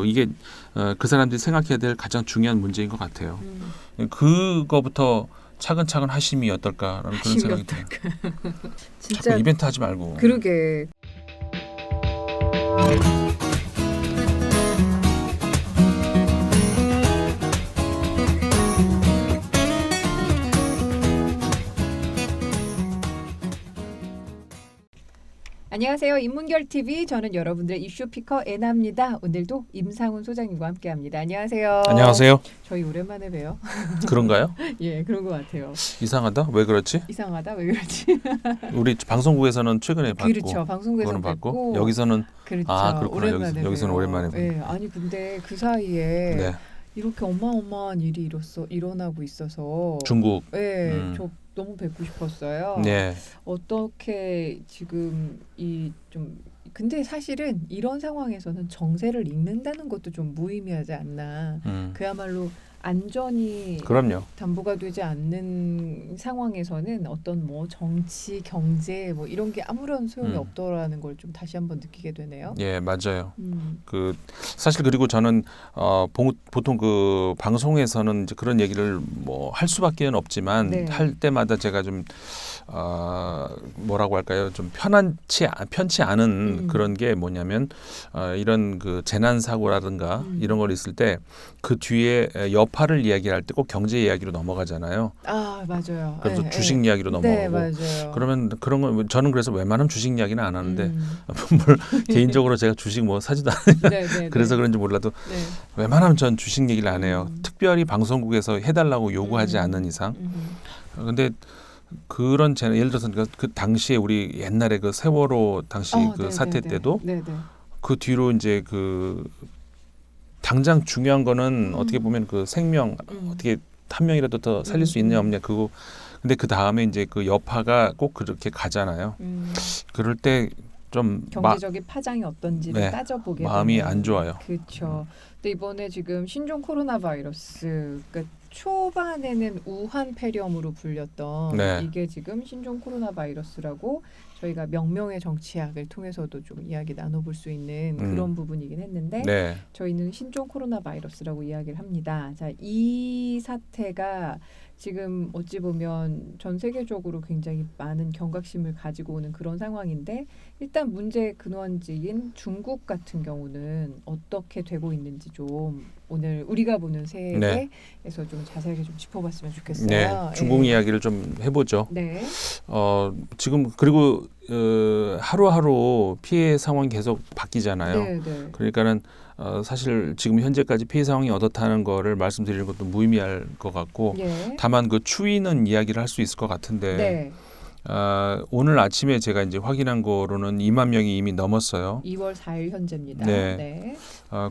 이게 그 사람들이 생각해야 될 가장 중요한 문제인 것 같아요. 그거부터 차근차근 하심이 어떨까라는 그런 생각이 들어요. 진짜 자꾸 이벤트 하지 말고. 그러게. 안녕하세요. 인문결TV. 저는 여러분들의 이슈 피커 애나입니다. 오늘도 임상훈 소장님과 함께합니다. 안녕하세요. 안녕하세요. 저희 오랜만에 봬요. 그런가요? 예, 그런 것 같아요. 이상하다. 왜 그렇지? 이상하다. 왜 그러지? 우리 방송국에서는 최근에 받고, 그렇죠. 방송국에서 그거는 뵙고, 받고 여기서는 그렇죠. 그렇구나. 오랜만에 여기서는 봬요. 오랜만에 뵙고. 예, 아니 근데 그 사이에 네. 이렇게 어마어마한 일이 일어나고 있어서 중국. 예, 저 너무 뵙고 싶었어요. 네. 어떻게 지금 근데 사실은 이런 상황에서는 정세를 읽는다는 것도 좀 무의미하지 않나. 그야말로 안전이 그럼요. 담보가 되지 않는 상황에서는 어떤 뭐 정치, 경제 뭐 이런 게 아무런 소용이 없더라는 걸 좀 다시 한번 느끼게 되네요. 예, 맞아요. 사실 그리고 저는 보통 그 방송에서는 이제 그런 얘기를 뭐 할 수밖에 없지만 네. 할 때마다 제가 좀 뭐라고 할까요? 좀 편치 않은 그런 게 뭐냐면 이런 그 재난 사고라든가 이런 걸 있을 때 그 뒤에 여파를 이야기할 때 꼭 경제 이야기로 넘어가잖아요. 아, 맞아요. 그래서 예, 주식 예. 이야기로 네, 넘어가고 맞아요. 그러면 그런 건 저는 그래서 웬만하면 주식 이야기는 안 하는데 뭘 개인적으로 제가 주식 뭐 사지도 않아요. 네, 네, 그래서 네. 그런지 몰라도 네. 웬만하면 전 주식 얘기를 안 해요. 특별히 방송국에서 해달라고 요구하지 않는 이상. 근데 그런 예를 들어서 그 당시에 우리 옛날에 그 세월호 당시 그 네, 사태 네, 때도 네, 네. 그 뒤로 이제 그 당장 중요한 거는 어떻게 보면 그 생명 어떻게 한 명이라도 더 살릴 수 있냐 없냐 그거. 근데 그 다음에 이제 그 여파가 꼭 그렇게 가잖아요. 그럴 때 좀 경제적인 파장이 어떤지를 네, 따져보게 마음이 되는. 안 좋아요. 그렇죠. 근데 이번에 지금 신종 코로나 바이러스, 그러니까 초반에는 우한 폐렴으로 불렸던 네. 이게 지금 신종 코로나 바이러스라고 저희가 명명의 정치학을 통해서도 좀 이야기 나눠볼 수 있는 그런 부분이긴 했는데 네. 저희는 신종 코로나 바이러스라고 이야기를 합니다. 자, 이 사태가 지금 어찌 보면 전 세계적으로 굉장히 많은 경각심을 가지고 오는 그런 상황인데 일단 문제의 근원지인 중국 같은 경우는 어떻게 되고 있는지 좀 오늘 우리가 보는 세계에서 좀 자세하게 좀 짚어봤으면 좋겠어요. 네, 중국 예. 이야기를 좀 해보죠. 네. 지금 그리고 하루하루 피해 상황이 계속 바뀌잖아요. 네, 네. 그러니까는 사실 지금 현재까지 피해 상황이 어떻다는 거를 말씀드리는 것도 무의미할 것 같고 예. 다만 그 추이는 이야기를 할 수 있을 것 같은데 네. 오늘 아침에 제가 이제 확인한 거로는 2만 명이 이미 넘었어요. 2월 4일 현재입니다. 네. 네.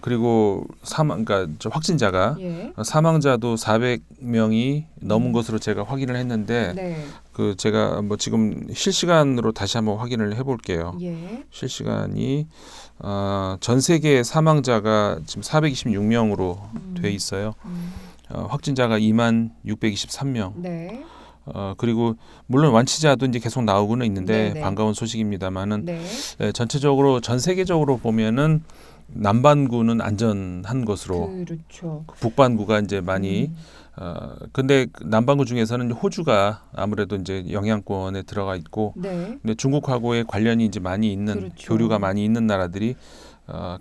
그리고 그러니까 저 확진자가 예. 사망자도 400명이 넘은 것으로 제가 확인을 했는데 네. 그 제가 뭐 지금 실시간으로 다시 한번 확인을 해볼게요. 예. 실시간이 전 세계 사망자가 지금 426명으로 돼 있어요. 확진자가 2만 623명. 네. 그리고 물론 완치자도 이제 계속 나오고는 있는데 네네. 반가운 소식입니다만은 네. 전체적으로 전 세계적으로 보면은 남반구는 안전한 것으로 그렇죠. 북반구가 이제 많이 근데 남반구 중에서는 호주가 아무래도 이제 영향권에 들어가 있고 네. 근데 중국하고의 관련이 이제 많이 있는 그렇죠. 교류가 많이 있는 나라들이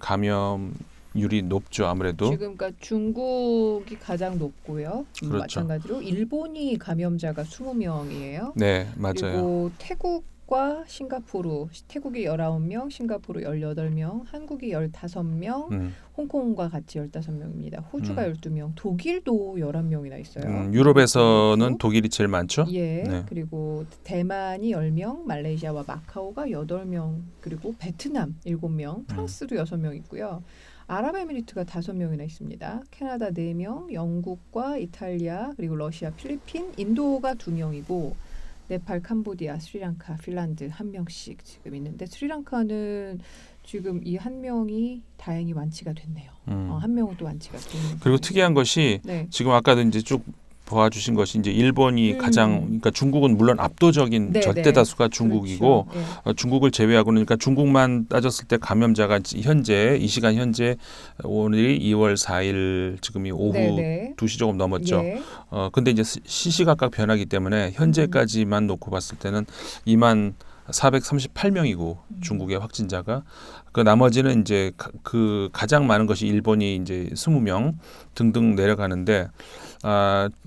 감염률이 높죠 아무래도. 지금 그러니까 중국이 가장 높고요. 그렇죠. 마찬가지로 일본이 감염자가 20명이에요. 네, 맞아요. 그리고 태국과 싱가포르, 태국이 19명, 싱가포르 18명, 한국이 15명, 홍콩과 같이 15명입니다. 호주가 12명, 독일도 11명이나 있어요. 유럽에서는 독일이 제일 많죠. 예. 네. 그리고 대만이 10명, 말레이시아와 마카오가 8명, 그리고 베트남 7명, 프랑스도 6명 있고요. 아랍에미리트가 5명이나 있습니다. 캐나다 4명, 영국과 이탈리아, 그리고 러시아, 필리핀, 인도가 2명이고 네팔, 캄보디아, 스리랑카, 핀란드 1명씩 지금 있는데 스리랑카는 지금 이 1명이 다행히 완치가 됐네요. 1명은 또 완치가 됐네요. 그리고 특이한 것이 네. 지금 아까도 이제 쭉 도와주신 것이 이제 일본이 가장 그러니까 중국은 물론 압도적인 네, 절대 네. 다수가 중국이고 그렇죠. 중국을 제외하고는 그러니까 중국만 따졌을 때 감염자가 현재 이 시간 현재 오늘이 2월 4일 지금이 오후 네, 네. 2시 조금 넘었죠. 예. 근데 이제 시시각각 변하기 때문에 현재까지만 놓고 봤을 때는 2만 438명이고 중국의 확진자가 그 나머지는 이제 그 가장 많은 것이 일본이 이제 20명 등등 내려가는데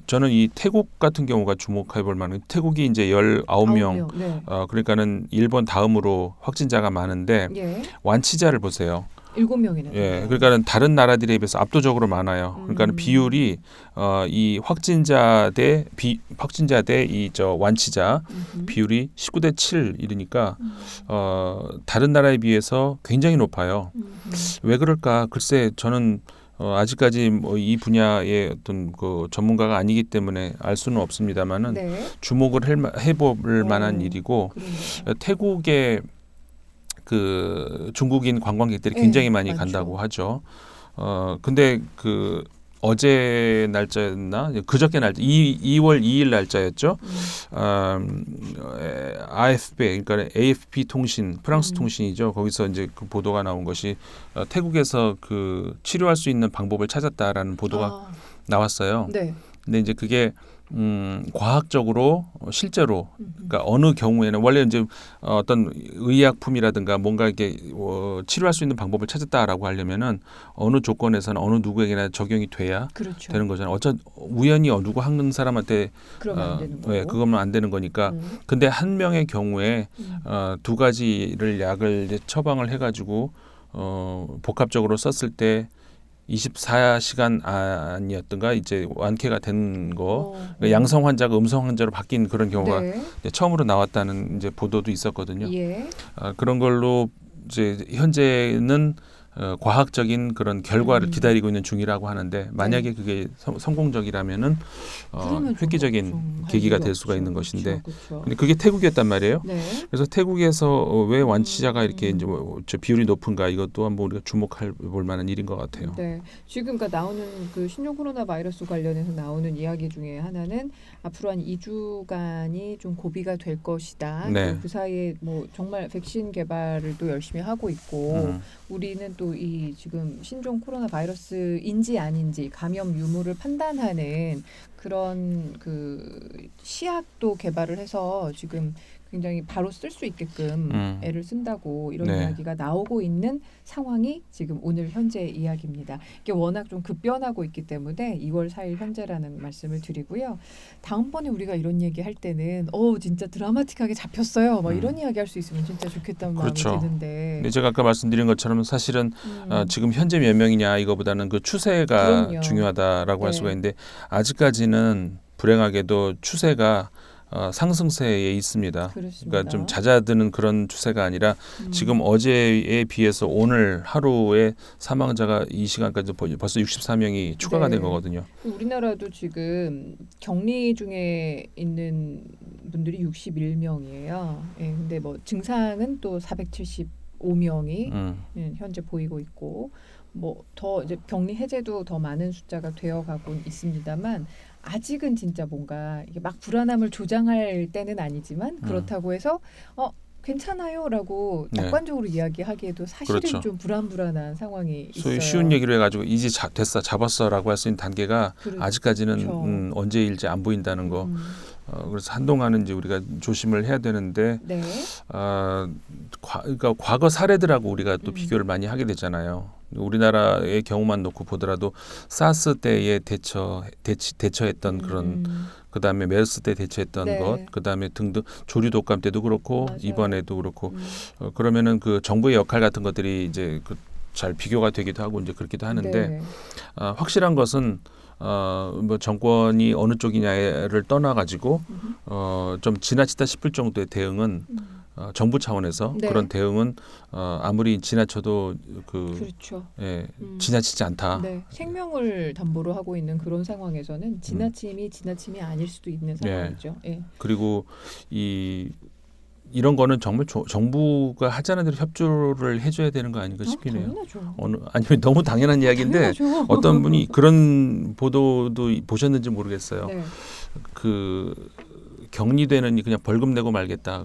저는 이 태국 같은 경우가 주목해 볼 만한 태국이 이제 19명 네. 그러니까는 일본 다음으로 확진자가 많은데 예. 완치자를 보세요. 7명이나. 예, 그러니까는 다른 나라들에 비해서 압도적으로 많아요. 그러니까는 비율이 이 확진자 대 이 저 완치자 비율이 19대 7 이러니까 다른 나라에 비해서 굉장히 높아요. 왜 그럴까? 글쎄 저는 아직까지 뭐 이 분야의 어떤 그 전문가가 아니기 때문에 알 수는 없습니다만은 네. 주목을 해볼 만한 일이고 그러네요. 태국의 그 중국인 관광객들이 네, 굉장히 많이 많죠. 간다고 하죠. 근데 그 어제 날짜였나 그저께 날짜 2월 2일 날짜였죠. AFP 그러니까 AFP 통신 프랑스 통신이죠. 거기서 이제 그 보도가 나온 것이 태국에서 그 치료할 수 있는 방법을 찾았다라는 보도가 나왔어요. 네. 근데 이제 그게 과학적으로 실제로 그러니까 어느 경우에는 원래 이제 어떤 의약품이라든가 뭔가 이렇게 치료할 수 있는 방법을 찾았다라고 하려면은 어느 조건에서는 어느 누구에게나 적용이 돼야 그렇죠. 되는 거잖아요. 우연히 누구 한 사람한테 그러면 안 되는 거고. 그것만 안 되는 거니까. 근데 한 명의 경우에 두 가지를 약을 이제 처방을 해가지고 복합적으로 썼을 때 24시간 아니었던가 이제 완쾌가 된 거 그러니까 양성 환자가 음성 환자로 바뀐 그런 경우가 네. 이제 처음으로 나왔다는 이제 보도도 있었거든요. 예. 그런 걸로 이제 현재는 과학적인 그런 결과를 기다리고 있는 중이라고 하는데 만약에 그게 성공적이라면은 그러면 획기적인 계기가 될 수가 있는 것인데 그렇죠. 근데 그게 태국이었단 말이에요. 네. 그래서 태국에서 왜 완치자가 이렇게 이제 저 비율이 높은가 이것도 한번 우리가 주목할 볼 만한 일인 것 같아요. 네, 지금 그러니까 나오는 그 신종 코로나 바이러스 관련해서 나오는 이야기 중에 하나는 앞으로 한 2주간이 좀 고비가 될 것이다. 네. 그 사이에 뭐 정말 백신 개발을 또 열심히 하고 있고 우리는 또 이 지금 신종 코로나 바이러스인지 아닌지 감염 유무를 판단하는 그런 그 시약도 개발을 해서 지금 굉장히 바로 쓸 수 있게끔 애를 쓴다고 이런 네. 이야기가 나오고 있는 상황이 지금 오늘 현재 이야기입니다. 이게 워낙 좀 급변하고 있기 때문에 2월 4일 현재라는 말씀을 드리고요. 다음번에 우리가 이런 얘기 할 때는 진짜 드라마틱하게 잡혔어요. 뭐 이런 이야기 할 수 있으면 진짜 좋겠다는 그렇죠. 마음이 드는데. 근데 제가 아까 말씀드린 것처럼 사실은 지금 현재 몇 명이냐 이거보다는 그 추세가 그럼요. 중요하다라고 할 네. 수가 있는데 아직까지는 불행하게도 추세가 상승세에 있습니다. 그렇습니다. 그러니까 좀 잦아드는 그런 추세가 아니라 지금 어제에 비해서 오늘 하루에 사망자가 이 시간까지 벌써 64명이 추가가 된 네. 거거든요. 우리나라도 지금 격리 중에 있는 분들이 61명이에요. 예, 근데 뭐 증상은 또 475명이 현재 보이고 있고 뭐 더 이제 격리 해제도 더 많은 숫자가 되어가고 있습니다만 아직은 진짜 뭔가 이게 막 불안함을 조장할 때는 아니지만 그렇다고 해서 괜찮아요라고 네. 낙관적으로 이야기하기에도 사실은 그렇죠. 좀 불안한 상황이 있어요. 소위 쉬운 얘기로 해가지고 이제 됐어 잡았어라고 할 수 있는 단계가 아직까지는 그렇죠. 언제일지 안 보인다는 거. 그래서 한동안은 이제 우리가 조심을 해야 되는데 네. 그러니까 과거 사례들하고 우리가 또 비교를 많이 하게 되잖아요. 우리나라의 경우만 놓고 보더라도 사스 때에 대처했던 그런 그다음에 메르스 때 대처했던 네. 것, 그다음에 등등 조류 독감 때도 그렇고 맞아요. 이번에도 그렇고 그러면은 그 정부의 역할 같은 것들이 이제 잘 비교가 되기도 하고 이제 그렇기도 하는데 네. 확실한 것은 뭐 정권이 어느 쪽이냐를 떠나 가지고 좀 지나치다 싶을 정도의 대응은 정부 차원에서 네. 그런 대응은 아무리 지나쳐도 그렇죠. 지나치지 않다. 네. 생명을 담보로 하고 있는 그런 지나침이 아닐 수도 있는 상황이죠. 예. 그리고 이 이런 거는 정말 정부가 하자는 대로 협조를 해줘야 되는 거 아닌가 싶긴 해요. 당연하죠. 아니면 너무 당연한 이야기인데 당연하죠. 어떤 분이 그런 보도도 보셨는지 모르겠어요. 네. 그 격리되는 그냥 벌금 내고 말겠다.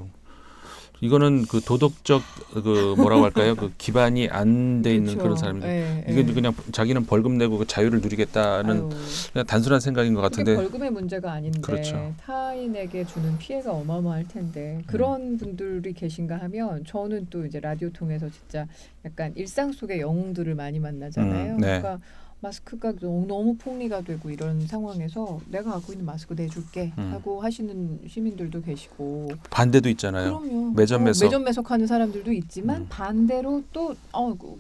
이거는 그 도덕적 그 뭐라고 할까요? 그 기반이 안 돼 있는 그렇죠. 그런 사람들. 예, 이게 예. 그냥 자기는 벌금 내고 그 자유를 누리겠다는 아유, 그냥 단순한 생각인 것 그게 같은데. 벌금의 문제가 아닌데 그렇죠. 타인에게 주는 피해가 어마어마할 텐데 그런 분들이 계신가 하면 저는 또 이제 라디오 통해서 진짜 약간 일상 속의 영웅들을 많이 만나잖아요. 네. 그러니까 마스크가 너무 폭리가 되고 이런 상황에서 내가 갖고 있는 마스크 내줄게 하고 하시는 시민들도 계시고 반대도 있잖아요. 그럼요. 매점매석. 매점매석하는 사람들도 있지만 음. 반대로 또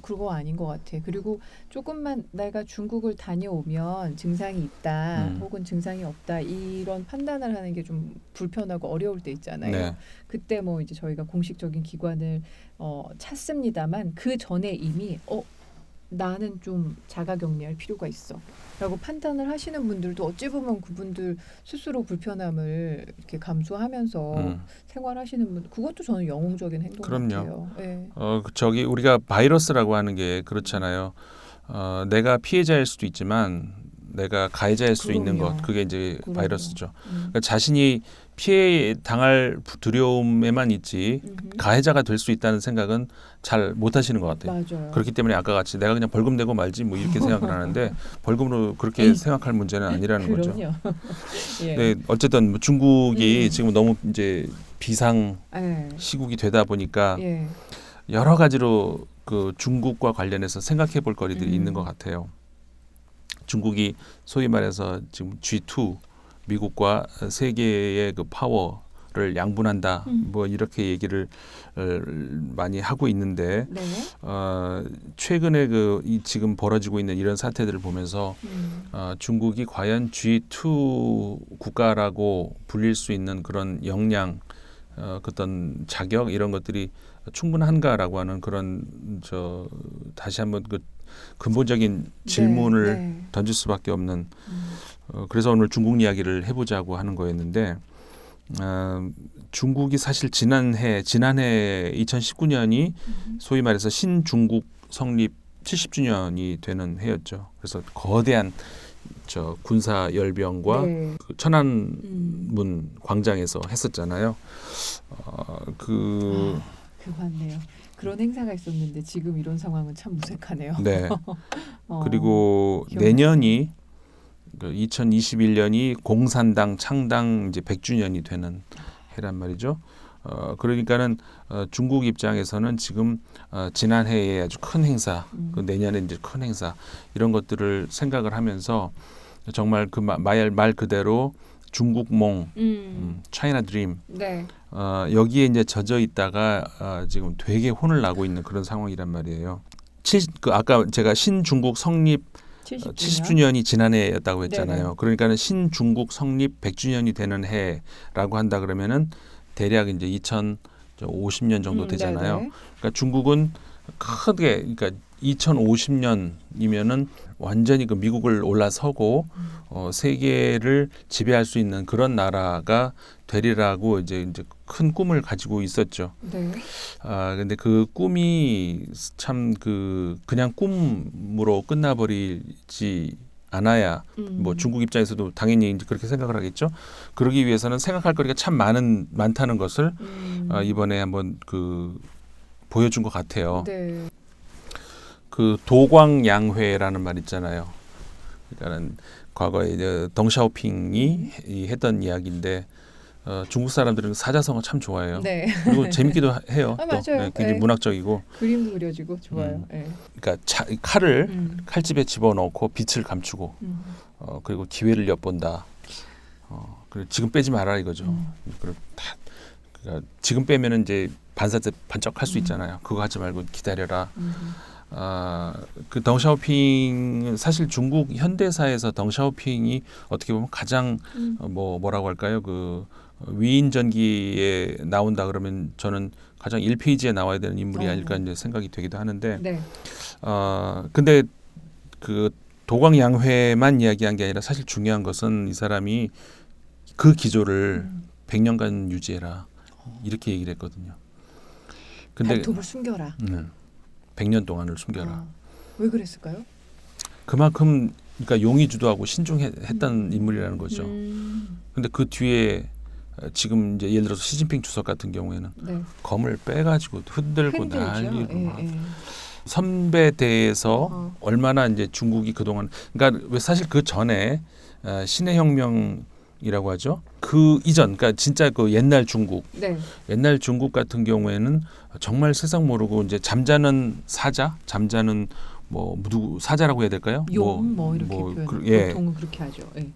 그거 아닌 것 같아. 그리고 조금만 내가 중국을 다녀오면 증상이 있다 혹은 증상이 없다 이런 판단을 하는 게 좀 불편하고 어려울 때 있잖아요. 네. 그때 뭐 이제 저희가 공식적인 기관을 찾습니다만 그 전에 이미 나는 좀 자가격리할 필요가 있어 라고 판단을 하시는 분들도 어찌 보면 그분들 스스로 불편함을 이렇게 감수하면서 생활하시는 분 그것도 저는 영웅적인 행동 그럼요. 같아요. 네. 저기 우리가 바이러스라고 하는 게 그렇잖아요. 내가 피해자일 수도 있지만 내가 가해자일 수 있는 그럼요. 것 그게 이제 그럼요. 바이러스죠. 그러니까 자신이 피해 당할 두려움에만 있지 가해자가 될 수 있다는 생각은 잘 못하시는 것 같아요. 맞아요. 그렇기 때문에 아까 같이 내가 그냥 벌금 내고 말지 뭐 이렇게 생각을 하는데 벌금으로 그렇게 에이, 생각할 문제는 아니라는 거죠. 그럼요. 예. 네, 어쨌든 뭐 중국이 지금 너무 이제 비상 예. 시국이 되다 보니까 예. 여러 가지로 그 중국과 관련해서 생각해 볼 거리들이 있는 것 같아요. 중국이 소위 말해서 지금 G2 미국과 세계의 그 파워를 양분한다. 뭐 이렇게 얘기를 많이 하고 있는데 네. 최근에 이 지금 벌어지고 있는 이런 사태들을 보면서 중국이 과연 G2 국가라고 불릴 수 있는 그런 역량, 어떤 자격 이런 것들이 충분한가라고 하는 그런 다시 한번 그 근본적인 질문을 네. 던질 수밖에 없는 그래서 오늘 중국 이야기를 해보자고 하는 거였는데 중국이 사실 지난해 2019년이 소위 말해서 신중국 성립 70주년이 되는 해였죠. 그래서 거대한 군사 열병과 네. 그 천안문 광장에서 했었잖아요. 그 맞네요. 그런 행사가 있었는데 지금 이런 상황은 참 무색하네요. 네. 그리고 기억나요. 내년이 2021년이 공산당 창당 이제 100주년이 되는 해란 말이죠. 그러니까는 중국 입장에서는 지금 지난해에 아주 큰 행사, 그 내년에 이제 큰 행사 이런 것들을 생각을 하면서 정말 그 말 그대로 중국몽, 차이나 드림 네. 여기에 이제 젖어 있다가 지금 되게 혼을 나고 있는 그런 상황이란 말이에요. 아까 제가 신중국 성립 70주년이 지난해였다고 했잖아요. 네네. 그러니까는 신중국 성립 100주년이 되는 해라고 한다 그러면은 대략 이제 2050년 정도 되잖아요. 네네. 그러니까 중국은 크게 그러니까 2050년이면은 완전히 그 미국을 올라서고 세계를 지배할 수 있는 그런 나라가 되리라고 이제 큰 꿈을 가지고 있었죠. 네. 근데 그 꿈이 참 그냥 꿈으로 끝나버리지 않아야 뭐 중국 입장에서도 당연히 이제 그렇게 생각을 하겠죠. 그러기 위해서는 생각할 거리가 참 많다는 것을 이번에 한번 보여준 것 같아요. 네. 그 도광양회라는 말 있잖아요. 그러니까는 과거에 이제 덩샤오핑이 했던 이야기인데 중국 사람들은 사자성어 참 좋아해요. 네. 그리고 재밌기도 해요. 또 맞아요. 굉장히 네. 문학적이고. 그림도 그려지고 좋아요. 네. 그러니까 칼을 칼집에 집어넣고 빛을 감추고 그리고 기회를 엿본다. 그리고 지금 빼지 마라 이거죠. 그리고 그러니까 지금 빼면은 이제 반사대 반짝할 수 있잖아요. 그거 하지 말고 기다려라. 그 덩샤오핑은 사실 중국 현대사에서 덩샤오핑이 어떻게 보면 가장 뭐라고 할까요? 그 위인전기에 나온다 그러면 저는 가장 1페이지에 나와야 되는 인물이 아닐까 이제 생각이 되기도 하는데 네. 근데 그 도광양회만 이야기한 게 아니라 사실 중요한 것은 이 사람이 그 기조를 100년간 유지해라. 이렇게 얘기를 했거든요. 근데 발톱을 숨겨라. 100년 동안을 숨겨라. 왜 그랬을까요? 그만큼 그러니까 용이 주도하고 신중했던 인물이라는 거죠. 근데 그 뒤에 지금 이제 예를 들어서 시진핑 주석 같은 경우에는 네. 검을 빼가지고 흔들고 흔들죠. 난리고 막 예. 선배에 대해서 얼마나 이제 중국이 그동안 그러니까 왜 사실 그 전에 신의 혁명이라고 하죠. 그 이전 그러니까 진짜 그 옛날 중국 네. 옛날 중국 같은 경우에는 정말 세상 모르고 이제 잠자는 사자 잠자는 뭐 누구 사자라고 해야 될까요? 용 뭐 이렇게 표현. 보통은 그렇게 하죠. 예.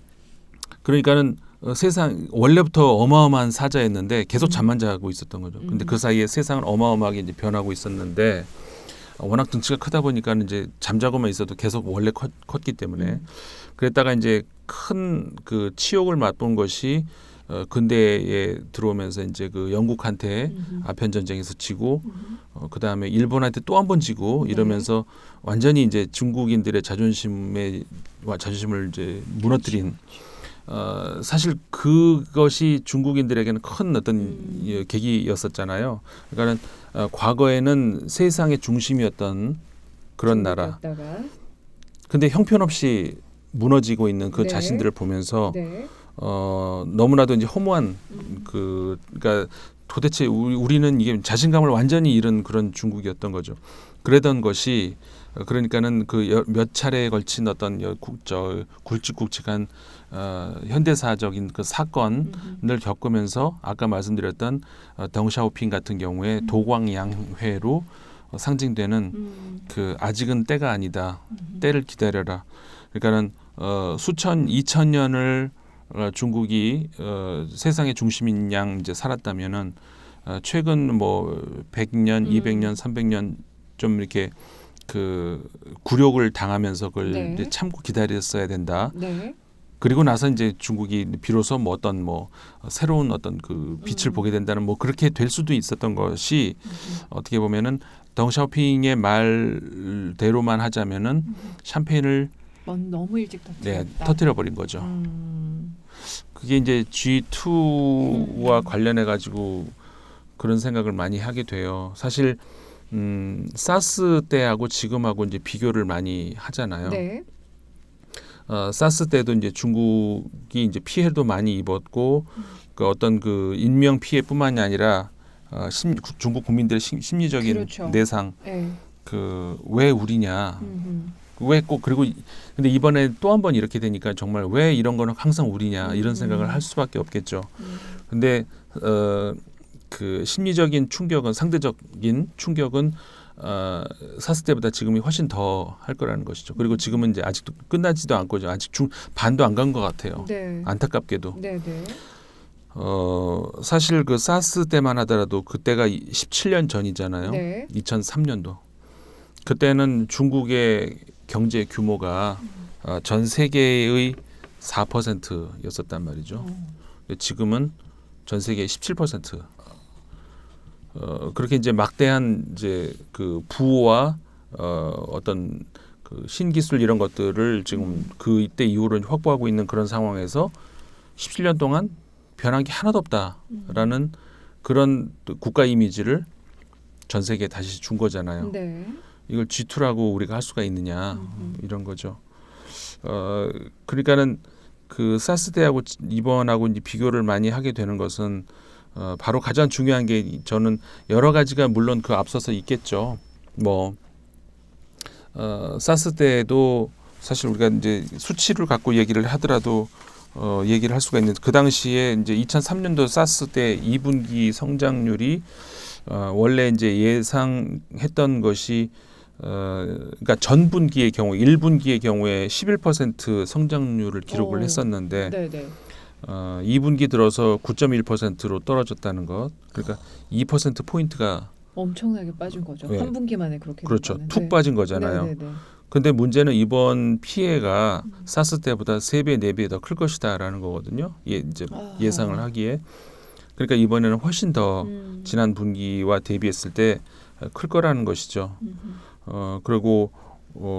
그러니까는 세상 원래부터 어마어마한 사자였는데 계속 잠만 자고 있었던 거죠. 근데 그 사이에 세상은 어마어마하게 이제 변하고 있었는데 워낙 등치가 크다 보니까 이제 잠자고만 있어도 계속 원래 컸기 때문에 그랬다가 이제 큰 그 치욕을 맛본 것이 근대에 들어오면서 이제 그 영국한테 아편 전쟁에서 지고 그 다음에 일본한테 또 한 번 지고 이러면서 완전히 이제 중국인들의 자존심을 이제 무너뜨린. 사실 그것이 중국인들에게는 큰 어떤 계기였었잖아요. 그러니까는 과거에는 세상의 중심이었던 그런 나라. 근데 형편없이 무너지고 있는 그 자신들을 보면서 너무나도 이제 허무한 그러니까 도대체 우리는 이게 자신감을 완전히 잃은 그런 중국이었던 거죠. 그러던 것이 그러니까는 그 몇 차례에 걸친 어떤 굵직굵직한 현대사적인 그 사건을 겪으면서 아까 말씀드렸던 덩샤오핑 같은 경우에 도광양회로 상징되는 그 아직은 때가 아니다. 때를 기다려라. 그러니까는 수천 2000년을 중국이 세상의 중심인 양 이제 살았다면은 최근 뭐 100년, 200년, 300년 좀 이렇게 그 굴욕을 당하면서 그걸 이제 참고 기다렸어야 된다. 그리고 나서 이제 중국이 비로소 뭐 어떤 뭐 새로운 어떤 그 빛을 보게 된다는 뭐 그렇게 될 수도 있었던 것이 어떻게 보면은 덩샤오핑의 말대로만 하자면은 샴페인을 너무 일찍 터뜨려 버린 거죠. 그게 이제 G2와 관련해 가지고 그런 생각을 많이 하게 돼요. 사실 사스 때하고 지금하고 이제 비교를 많이 하잖아요. 사스 때도 이제 중국이 이제 피해도 많이 입었고 그 어떤 그 인명 피해뿐만이 아니라 중국 국민들의 심리적인 그렇죠. 내상 그 왜 우리냐 왜 꼭 그리고 근데 이번에 또 한 번 이렇게 되니까 정말 왜 이런 거는 항상 우리냐 이런 생각을 할 수밖에 없겠죠. 근데 그 심리적인 충격은 상대적인 충격은 사스 때보다 지금이 훨씬 더 할 거라는 것이죠. 그리고 지금은 이제 아직도 끝나지도 않고 아직 반도 안 간 것 같아요. 안타깝게도. 사실 그 사스 때만 하더라도 그때가 17년 전이잖아요. 2003년도. 그때는 중국의 경제 규모가 전 세계의 4%였었단 말이죠. 지금은 전 세계의 17%. 그렇게 이제 막대한 이제 그 부와 어떤 그 신기술 이런 것들을 지금 그 이때 이후로 확보하고 있는 그런 상황에서 17년 동안 변한 게 하나도 없다라는 그런 국가 이미지를 전 세계에 다시 준 거잖아요. 이걸 G2라고 우리가 할 수가 있느냐 이런 거죠. 그러니까는 그 사스 때하고 이번하고 이제 비교를 많이 하게 되는 것은 바로 가장 중요한 게 저는 여러 가지가 물론 그 앞서서 있겠죠. 뭐 사스 때도 사실 우리가 이제 수치를 갖고 얘기를 하더라도 얘기를 할 수가 있는 그 당시에 이제 2003년도 사스 때 2분기 성장률이 원래 이제 예상했던 것이 그러니까 전분기의 경우 1분기의 경우에 11% 성장률을 기록을 했었는데 2분기 들어서 9.1%로 떨어졌다는 것. 그러니까 2% 포인트가 엄청나게 빠진 거죠. 한 분기 만에 그렇게. 그렇죠. 툭 빠진 거잖아요. 근데 문제는 이번 피해가 사스 때보다 3배, 4배 더 클 것이다라는 거거든요. 이제 예상을 하기에. 그러니까 이번에는 훨씬 더 지난 분기와 대비했을 때 클 거라는 것이죠. 그리고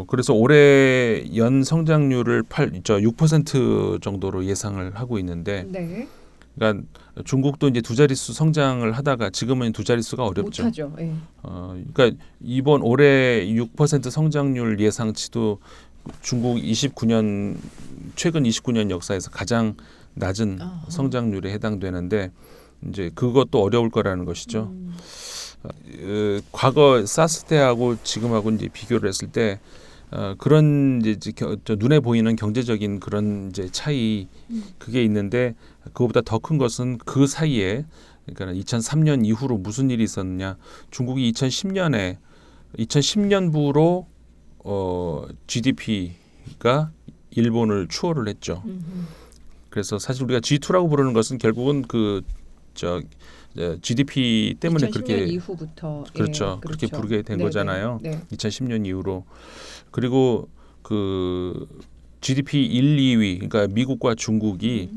그래서 올해 연 성장률을 6% 정도로 예상을 하고 있는데 그러니까 중국도 이제 두 자릿수 성장을 하다가 지금은 두 자릿수가 어렵죠. 못하죠. 예. 그러니까 이번 올해 6% 성장률 예상치도 중국 29년 최근 29년 역사에서 가장 낮은 아하. 성장률에 해당되는데 이제 그것도 어려울 거라는 것이죠. 과거 사스 때하고 지금하고 이제 비교를 했을 때 그런 이제 눈에 보이는 경제적인 그런 이제 차이 그게 있는데 그거보다 더 큰 것은 그 사이에 그러니까 2003년 이후로 무슨 일이 있었느냐. 중국이 2010년부로 GDP가 일본을 추월을 했죠. 그래서 사실 우리가 G2라고 부르는 것은 결국은 GDP 때문에 2010년 그렇게 이후부터 그렇죠. 예, 그렇게 그렇죠. 부르게 된 네네. 거잖아요. 네. 2010년 이후로. 그리고 그 GDP 1, 2위 그러니까 미국과 중국이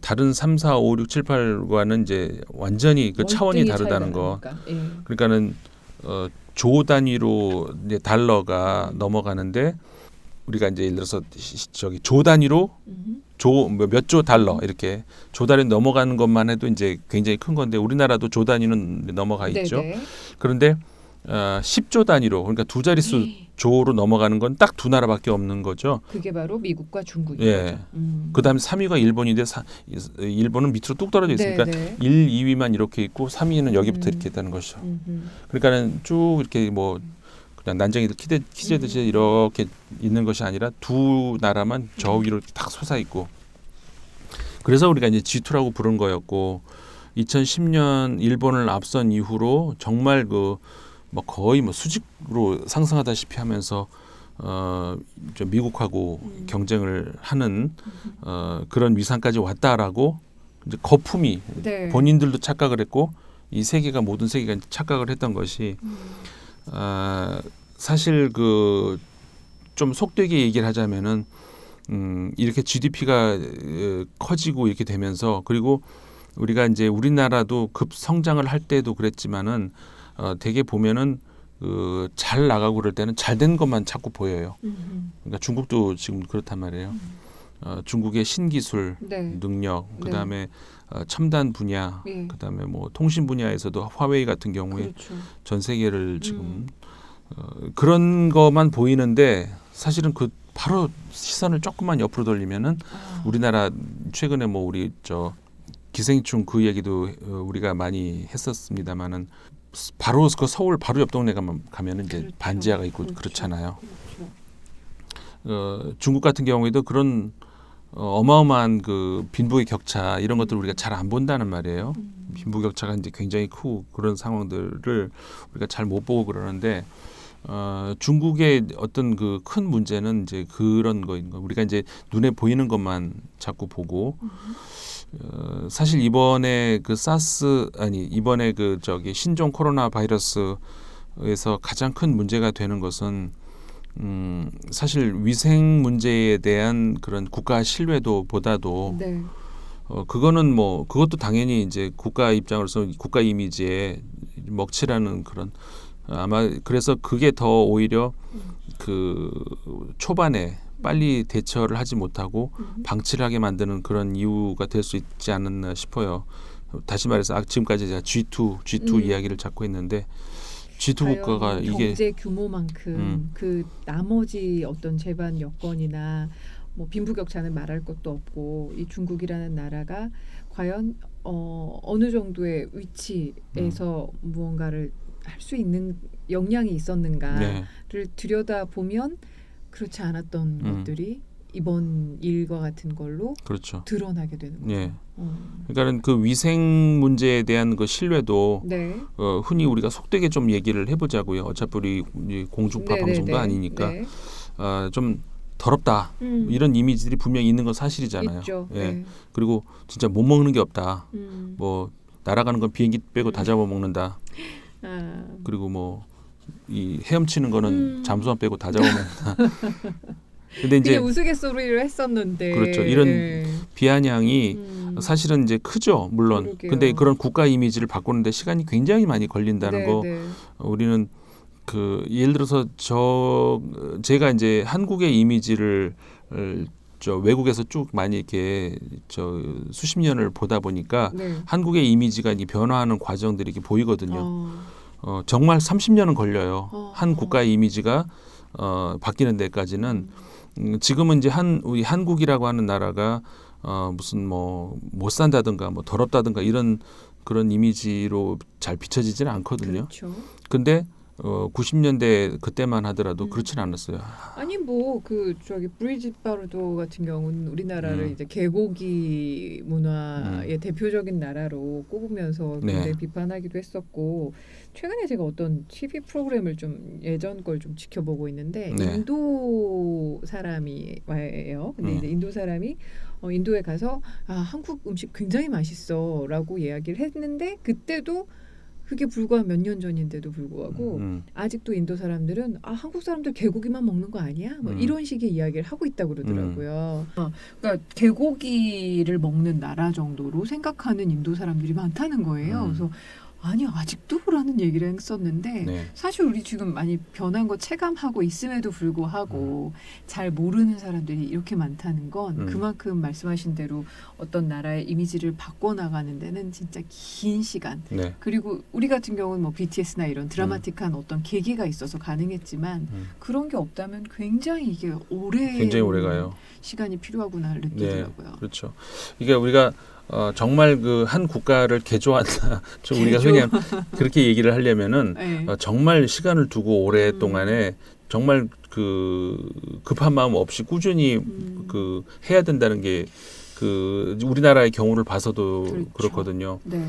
다른 3, 4, 5, 6, 7, 8과는 이제 완전히 그 차원이 월등히 다르다는 차이가 거. 나니까. 예. 그러니까는 조 단위로 이제 달러가 넘어가는데 우리가 이제 예를 들어서 조 단위로 몇 조 달러 이렇게 조 단위 넘어가는 것만 해도 이제 굉장히 큰 건데 우리나라도 조 단위는 넘어가 있죠. 네네. 그런데 10조 단위로 그러니까 두 자릿수 조로 넘어가는 건 딱 두 나라밖에 없는 거죠. 그게 바로 미국과 중국인 예. 거죠. 그다음에 3위가 일본인데 일본은 밑으로 뚝 떨어져 있으니까 네네. 1, 2위만 이렇게 있고 3위는 여기부터 이렇게 있다는 것이죠. 그러니까는 쭉 이렇게 뭐 그냥 난쟁이들 키재듯이 이렇게 있는 것이 아니라 두 나라만 저 위로 딱 솟아 있고 그래서 우리가 이제 G2라고 부른 거였고 2010년 일본을 앞선 이후로 정말 그 뭐 거의 뭐 수직으로 상승하다시피 하면서 저 미국하고 경쟁을 하는 그런 위상까지 왔다라고 이제 거품이 네. 본인들도 착각을 했고 이 세계가 모든 세계가 착각을 했던 것이 사실 그 좀 속되게 얘기를 하자면은 이렇게 GDP가 커지고 이렇게 되면서 그리고 우리가 이제 우리나라도 급 성장을 할 때도 그랬지만은 되게 보면은 잘 나가고 그럴 때는 잘된 것만 자꾸 보여요. 그러니까 중국도 지금 그렇단 말이에요. 중국의 신기술, 네. 능력, 네. 그다음에 첨단 분야, 예. 그다음에 뭐 통신 분야에서도 화웨이 같은 경우에 그렇죠. 전 세계를 지금 그런 것만 보이는데 사실은 그 바로 시선을 조금만 옆으로 돌리면은 우리나라 최근에 뭐 우리 저 기생충 그 얘기도 우리가 많이 했었습니다마는 바로 그 서울 바로 옆 동네 가면은 이제 그렇죠. 반지하가 있고 그렇죠. 그렇잖아요. 그렇죠. 중국 같은 경우에도 그런 어마어마한 그 빈부의 격차 이런 것들을 우리가 잘 안 본다는 말이에요. 빈부 격차가 이제 굉장히 크고 그런 상황들을 우리가 잘 못 보고 그러는데 중국의 어떤 그 큰 문제는 이제 그런 거인 거. 우리가 이제 눈에 보이는 것만 자꾸 보고 사실 이번에 그 이번에 그 저기 신종 코로나 바이러스에서 가장 큰 문제가 되는 것은 사실 위생 문제에 대한 그런 국가 신뢰도보다도 네. 그거는 뭐 그것도 당연히 이제 국가 입장으로서 국가 이미지에 먹칠하는 그런 아마 그래서 그게 더 오히려 그 초반에 빨리 대처를 하지 못하고 방치를 하게 만드는 그런 이유가 될 수 있지 않았나 싶어요. 다시 말해서 지금까지 제가 G2 이야기를 자꾸 했는데 G2 국가가 이게 경제 규모만큼 그 나머지 어떤 재반 여건이나 뭐 빈부격차는 말할 것도 없고 이 중국이라는 나라가 과연 어느 정도의 위치에서 무언가를 할 수 있는 역량이 있었는가를 네. 들여다 보면 그렇지 않았던 것들이 이번 일과 같은 걸로 그렇죠. 드러나게 되는 거죠. 네. 그러니까는 그 위생 문제에 대한 그 신뢰도 네. 흔히 우리가 속되게 좀 얘기를 해보자고요. 어차피 우리 공중파 방송도 아니니까 네. 좀 더럽다 이런 이미지들이 분명히 있는 건 사실이잖아요. 있죠. 예. 네. 그리고 진짜 못 먹는 게 없다. 뭐 날아가는 건 비행기 빼고 다 잡아먹는다. 그리고 뭐 이 헤엄치는 거는 잠수함 빼고 다 잡아먹는다. 근데 이제 우스갯소리를 했었는데 그렇죠. 이런 비아냥이 사실은 이제 크죠. 물론. 그러게요. 근데 그런 국가 이미지를 바꾸는데 시간이 굉장히 많이 걸린다는 거. 네. 우리는 그 예를 들어서 제가 이제 한국의 이미지를 저 외국에서 쭉 많이 이렇게 저 수십 년을 보다 보니까 네. 한국의 이미지가 이게 변화하는 과정들이 이렇게 보이거든요. 어. 정말 30년은 걸려요. 어. 한 국가의 이미지가 바뀌는 데까지는. 지금은 이제 우리 한국이라고 하는 나라가 무슨 뭐 못 산다든가 뭐 더럽다든가 이런 그런 이미지로 잘 비춰지지는 않거든요. 그렇죠. 근데 90년대 그때만 하더라도 그렇지는 않았어요. 아니 뭐 그 저기 브리짓 바르도 같은 경우는 우리나라를 이제 개고기 문화의 대표적인 나라로 꼽으면서 굉장히 네. 비판하기도 했었고 최근에 제가 어떤 TV 프로그램을 좀 예전 걸 좀 지켜보고 있는데 네. 인도 사람이에요. 근데 이제 인도 사람이 인도에 가서 한국 음식 굉장히 맛있어라고 이야기를 했는데 그때도 그게 불과 몇 년 전인데도 불구하고 아직도 인도 사람들은 한국 사람들 개고기만 먹는 거 아니야? 뭐 이런 식의 이야기를 하고 있다고 그러더라고요. 그러니까 개고기를 먹는 나라 정도로 생각하는 인도 사람들이 많다는 거예요. 그래서 아니 아직도라는 얘기를 했었는데 네. 사실 우리 지금 많이 변한 거 체감하고 있음에도 불구하고 잘 모르는 사람들이 이렇게 많다는 건 그만큼 말씀하신 대로 어떤 나라의 이미지를 바꿔나가는 데는 진짜 긴 시간 네. 그리고 우리 같은 경우는 뭐 BTS나 이런 드라마틱한 어떤 계기가 있어서 가능했지만 그런 게 없다면 굉장히 이게 굉장히 오래 가요. 시간이 필요하구나 느끼더라고요. 네, 그렇죠. 이게 우리가 정말 그 한 국가를 개조한다. 좀 우리가 개조. 흔히 그렇게 얘기를 하려면은 네. 정말 시간을 두고 오랫동안에 정말 그 급한 마음 없이 꾸준히 그 해야 된다는 게 그 우리나라의 경우를 봐서도 그렇죠. 그렇거든요. 네.